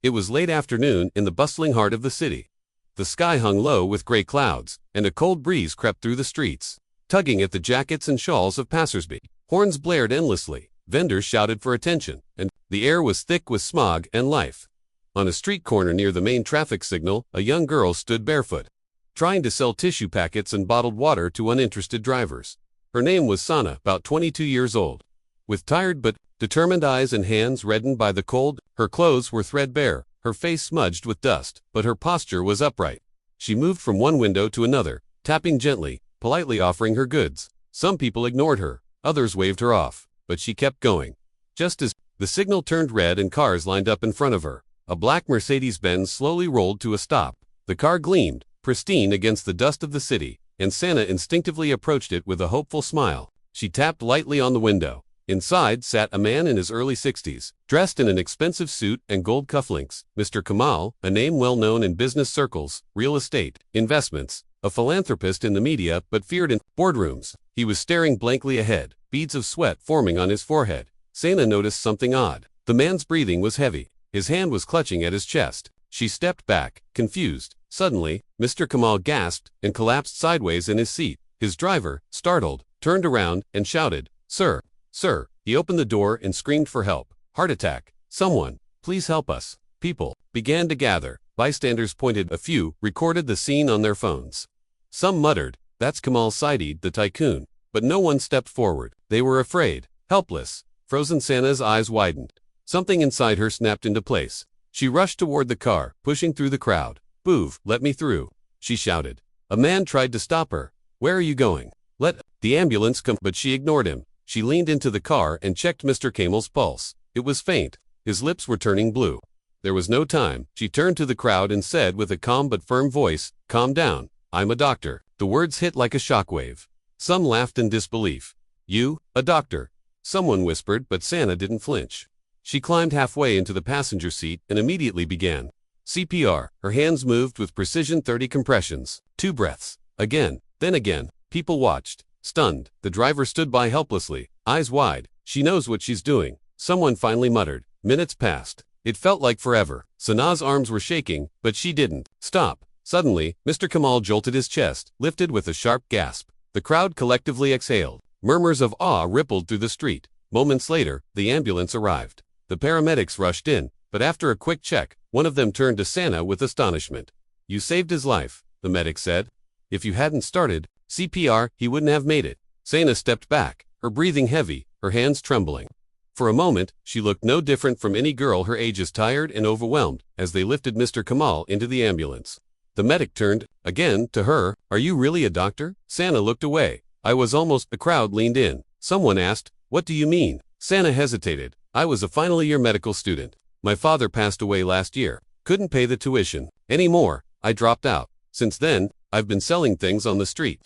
It was late afternoon in the bustling heart of the city. The sky hung low with gray clouds, and a cold breeze crept through the streets, tugging at the jackets and shawls of passersby. Horns blared endlessly, vendors shouted for attention, and the air was thick with smog and life. On a street corner near the main traffic signal, a young girl stood barefoot, trying to sell tissue packets and bottled water to uninterested drivers. Her name was Sana, about 22 years old. With tired but determined eyes and hands reddened by the cold, her clothes were threadbare, her face smudged with dust, but her posture was upright. She moved from one window to another, tapping gently, politely offering her goods. Some people ignored her, others waved her off, but she kept going. Just as the signal turned red and cars lined up in front of her, a black Mercedes-Benz slowly rolled to a stop. The car gleamed, pristine against the dust of the city, and Sana instinctively approached it with a hopeful smile. She tapped lightly on the window. Inside sat a man in his early 60s, dressed in an expensive suit and gold cufflinks. Mr. Kamal, a name well known in business circles, real estate, investments, a philanthropist in the media but feared in boardrooms. He was staring blankly ahead, beads of sweat forming on his forehead. Sana noticed something odd. The man's breathing was heavy. His hand was clutching at his chest. She stepped back, confused. Suddenly, Mr. Kamal gasped and collapsed sideways in his seat. His driver, startled, turned around and shouted, "Sir! Sir!" He opened the door and screamed for help. "Heart attack! Someone, please help us!" People began to gather. Bystanders pointed. A few recorded the scene on their phones. Some muttered, "That's Kamal Saeed, the tycoon." But no one stepped forward. They were afraid, helpless, frozen. Sana's eyes widened. Something inside her snapped into place. She rushed toward the car, pushing through the crowd. "Boov, let me through," she shouted. A man tried to stop her. "Where are you going?" "Let the ambulance come." But she ignored him. She leaned into the car and checked Mr. Kamal's pulse. It was faint. His lips were turning blue. There was no time. She turned to the crowd and said with a calm but firm voice, "Calm down. I'm a doctor." The words hit like a shockwave. Some laughed in disbelief. "You, a doctor?" someone whispered, but Sana didn't flinch. She climbed halfway into the passenger seat and immediately began CPR. Her hands moved with precision. 30 compressions. 2 breaths. Again, then again. People watched, stunned. The driver stood by helplessly, eyes wide. "She knows what she's doing," someone finally muttered. Minutes passed. It felt like forever. Sana's arms were shaking, but she didn't stop. Suddenly, Mr. Kamal jolted. His chest lifted with a sharp gasp. The crowd collectively exhaled. Murmurs of awe rippled through the street. Moments later, the ambulance arrived. The paramedics rushed in, but after a quick check, one of them turned to Sana with astonishment. "You saved his life," the medic said. "If you hadn't started CPR, he wouldn't have made it." Sana stepped back, her breathing heavy, her hands trembling. For a moment, she looked no different from any girl her age, as tired and overwhelmed. As they lifted Mr. Kamal into the ambulance, the medic turned again to her. "Are you really a doctor?" Sana looked away. "I was almost." The crowd leaned in. Someone asked, "What do you mean?" Sana hesitated. "I was a final year medical student. My father passed away last year. Couldn't pay the tuition anymore. I dropped out. Since then, I've been selling things on the street."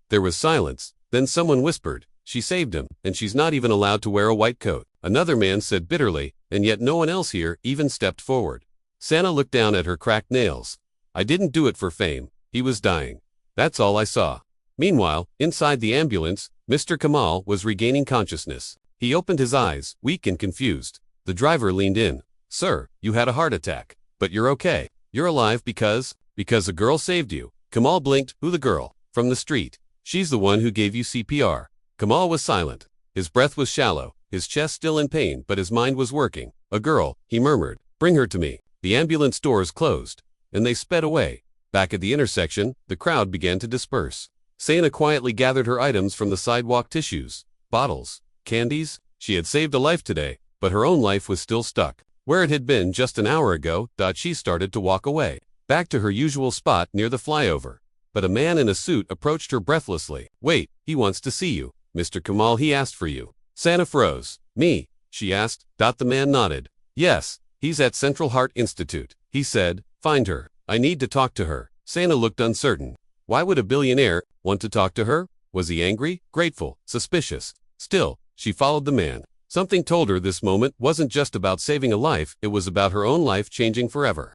There was silence. Then someone whispered, "She saved him, and she's not even allowed to wear a white coat." Another man said bitterly, and yet no one else here even stepped forward. Sana looked down at her cracked nails. "I didn't do it for fame. He was dying. That's all I saw." Meanwhile, inside the ambulance, Mr. Kamal was regaining consciousness. He opened his eyes, weak and confused. The driver leaned in. "Sir, you had a heart attack. But you're okay. You're alive because a girl saved you." Kamal blinked. "Who, the girl?" "From the street. She's the one who gave you CPR." Kamal was silent. His breath was shallow, his chest still in pain, but his mind was working. "A girl," he murmured. "Bring her to me." The ambulance doors closed, and they sped away. Back at the intersection, the crowd began to disperse. Sana quietly gathered her items from the sidewalk: tissues, bottles, candies. She had saved a life today, but her own life was still stuck where it had been just an hour ago. She started to walk away, back to her usual spot near the flyover. But a man in a suit approached her breathlessly. "Wait, he wants to see you. Mr. Kamal, he asked for you." Sana froze. "Me?" she asked. The man nodded. "Yes, he's at Central Heart Institute," he said. "Find her. I need to talk to her." Sana looked uncertain. Why would a billionaire want to talk to her? Was he angry, grateful, suspicious? Still, she followed the man. Something told her this moment wasn't just about saving a life, it was about her own life changing forever.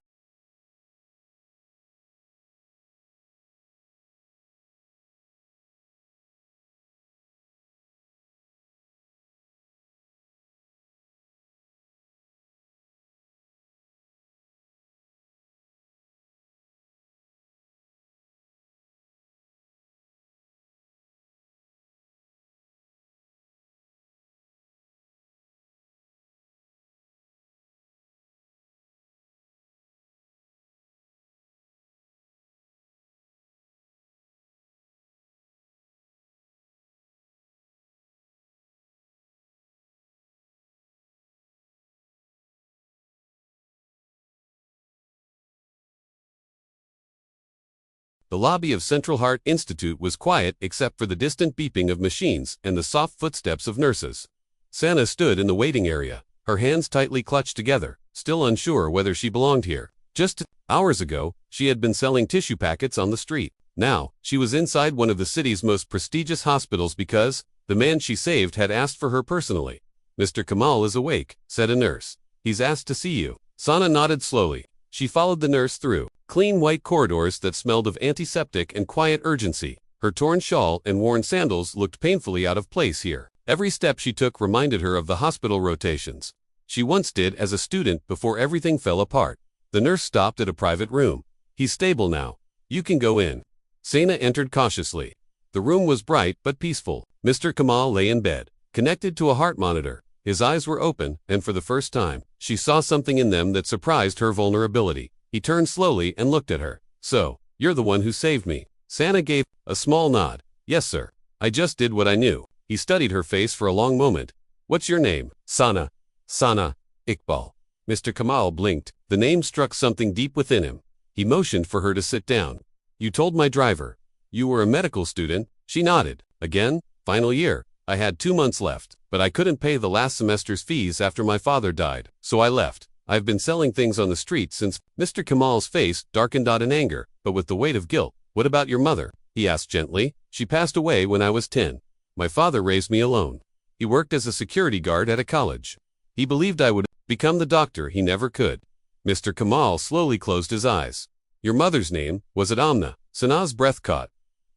The lobby of Central Heart Institute was quiet except for the distant beeping of machines and the soft footsteps of nurses. Sana stood in the waiting area, her hands tightly clutched together, still unsure whether she belonged here. Just hours ago, she had been selling tissue packets on the street. Now, she was inside one of the city's most prestigious hospitals because the man she saved had asked for her personally. "Mr. Kamal is awake," said a nurse. "He's asked to see you." Sana nodded slowly. She followed the nurse through clean white corridors that smelled of antiseptic and quiet urgency. Her torn shawl and worn sandals looked painfully out of place here. Every step she took reminded her of the hospital rotations she once did as a student before everything fell apart. The nurse stopped at a private room. "He's stable now. You can go in." Sana entered cautiously. The room was bright but peaceful. Mr. Kamal lay in bed, connected to a heart monitor. His eyes were open, and for the first time, she saw something in them that surprised her vulnerability. He turned slowly and looked at her. "So, you're the one who saved me." Sana gave a small nod. "Yes, sir. I just did what I knew." He studied her face for a long moment. "What's your name?" "Sana." "Sana Iqbal." Mr. Kamal blinked. The name struck something deep within him. He motioned for her to sit down. "You told my driver. You were a medical student." She nodded. "Again? Final year. I had 2 months left, but I couldn't pay the last semester's fees after my father died, so I left. I've been selling things on the street since." Mr. Kamal's face darkened out in anger, but with the weight of guilt. "What about your mother?" he asked gently. "She passed away when I was 10. My father raised me alone. He worked as a security guard at a college. He believed I would become the doctor he never could." Mr. Kamal slowly closed his eyes. "Your mother's name, was it Amna?" Sana's breath caught.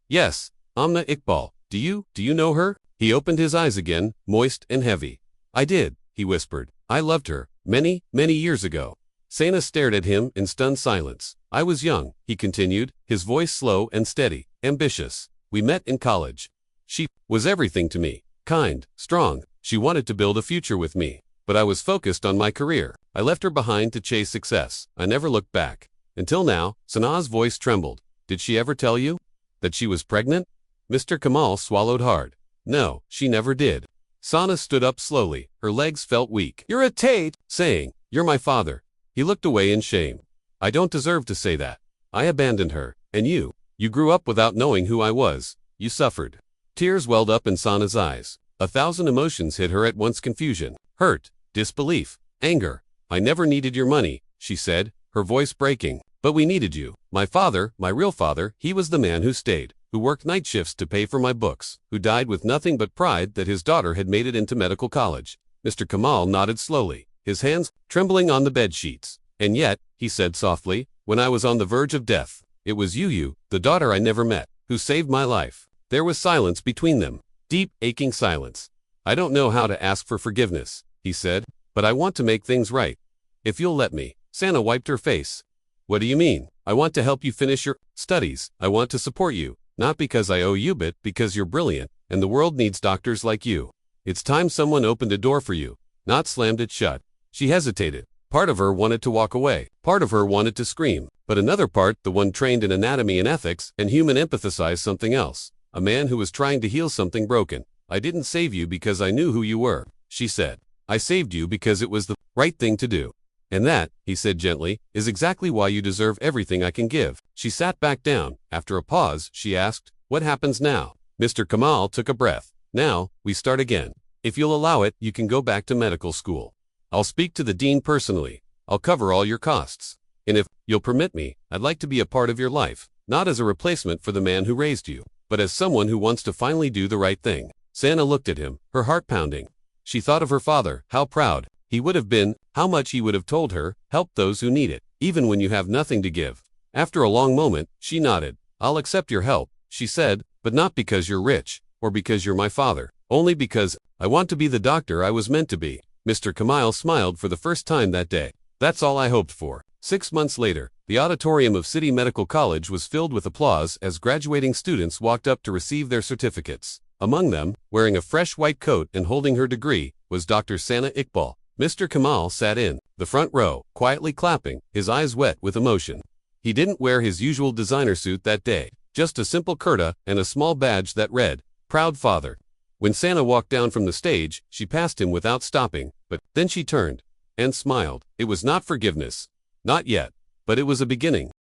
"Yes, Amna Iqbal. Do you know her?" He opened his eyes again, moist and heavy. "I did," he whispered. "I loved her, many years ago." Sana stared at him in stunned silence. "I was young," he continued, his voice slow and steady, "ambitious. We met in college. She was everything to me. Kind, strong. She wanted to build a future with me. But I was focused on my career. I left her behind to chase success. I never looked back. Until now." Sana's voice trembled. "Did she ever tell you that she was pregnant?" Mr. Kamal swallowed hard. "No, she never did." Sana stood up slowly. Her legs felt weak. "You're a Tate," saying, "You're my father." He looked away in shame. "I don't deserve to say that. I abandoned her. And you grew up without knowing who I was. You suffered." Tears welled up in Sana's eyes. 1,000 emotions hit her at once: confusion, hurt, disbelief, anger. "I never needed your money," she said, her voice breaking. "But we needed you. My father, my real father, he was the man who stayed, who worked night shifts to pay for my books, who died with nothing but pride that his daughter had made it into medical college." Mr. Kamal nodded slowly, his hands trembling on the bed sheets. "And yet," he said softly, "when I was on the verge of death, it was you, the daughter I never met, who saved my life." There was silence between them, deep, aching silence. "I don't know how to ask for forgiveness," he said, "but I want to make things right. If you'll let me." Sana wiped her face. "What do you mean?" "I want to help you finish your studies. I want to support you, not because I owe you, but because you're brilliant, and the world needs doctors like you. It's time someone opened a door for you, not slammed it shut." She hesitated. Part of her wanted to walk away. Part of her wanted to scream. But another part, the one trained in anatomy and ethics and human, empathized something else. A man who was trying to heal something broken. "I didn't save you because I knew who you were," she said. "I saved you because it was the right thing to do. And that," he said gently, "is exactly why you deserve everything I can give." She sat back down. After a pause, she asked, "What happens now?" Mr. Kamal took a breath. "Now, we start again. If you'll allow it, you can go back to medical school. I'll speak to the dean personally. I'll cover all your costs. And if you'll permit me, I'd like to be a part of your life, not as a replacement for the man who raised you, but as someone who wants to finally do the right thing." Sana looked at him, her heart pounding. She thought of her father, how proud he would have been, how much he would have told her, "Help those who need it, even when you have nothing to give." After a long moment, she nodded. "I'll accept your help," she said, "but not because you're rich, or because you're my father. Only because I want to be the doctor I was meant to be." Mr. Kamal smiled for the first time that day. "That's all I hoped for." 6 months later, the auditorium of City Medical College was filled with applause as graduating students walked up to receive their certificates. Among them, wearing a fresh white coat and holding her degree, was Dr. Sana Iqbal. Mr. Kamal sat in the front row, quietly clapping, his eyes wet with emotion. He didn't wear his usual designer suit that day, just a simple kurta and a small badge that read, "Proud Father." When Sana walked down from the stage, she passed him without stopping, but then she turned and smiled. It was not forgiveness. Not yet. But it was a beginning.